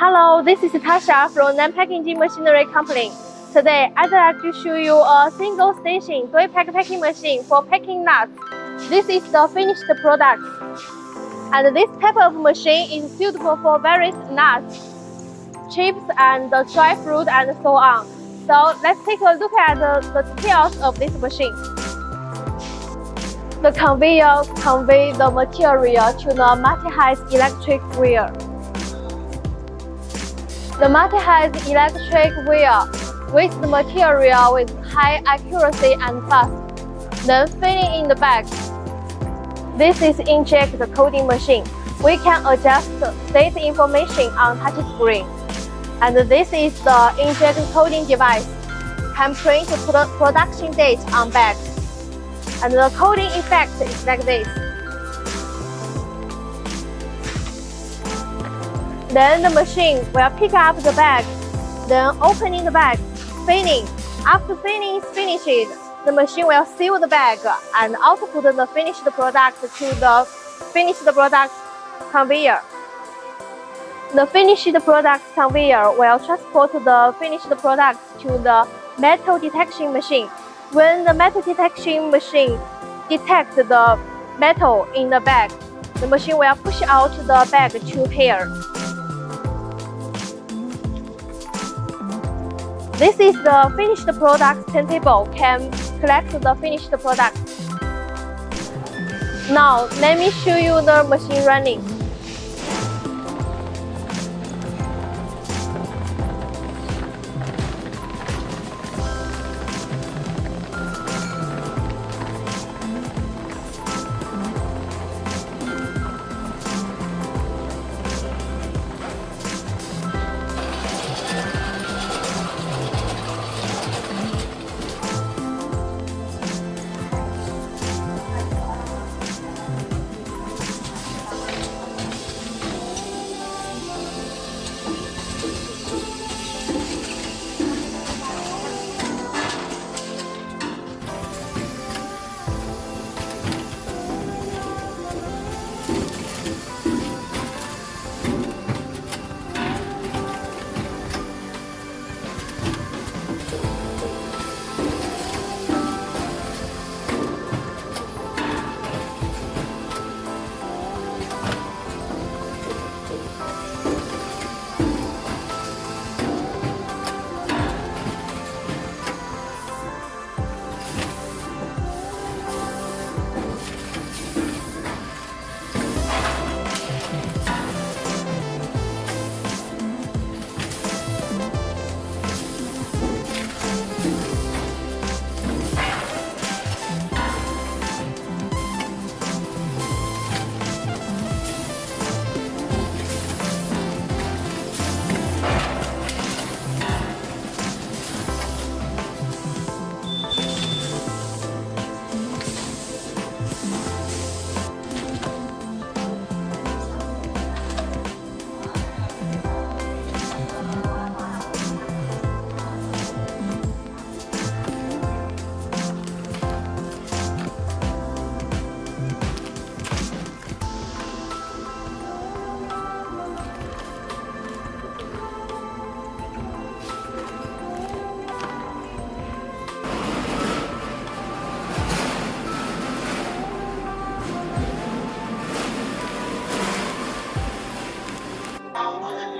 Hello, this is Tasha from Landpack Machinery Company. Today, I'd like to show you a single-station Doypack packing machine for packing nuts. This is the finished product. And this type of machine is suitable for various nuts, chips, and dry fruit, and so on. So let's take a look at the details of this machine. The conveyor conveys the material to the Multihead electric wheel. The Multihead electric wheel weighs the material with high accuracy and fast, then filling in the bag. This is Inject Coding machine. We can adjust date information on touch screen. And this is the Inject Coding device. Can print production date on bag. And the coding effect is like this. Then the machine will pick up the bag, then opening the bag, filling. After filling is finished, the machine will seal the bag and output the finished product to the finished product conveyor. The finished product conveyor will transport the finished product to the metal detection machine. When the metal detection machine detects the metal in the bag, the machine will push out the bag to pair. This is the finished product turntable, can collect the finished product. Now, let me show you the machine running.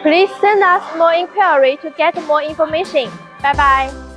Please send us more inquiry to get more information. Bye bye.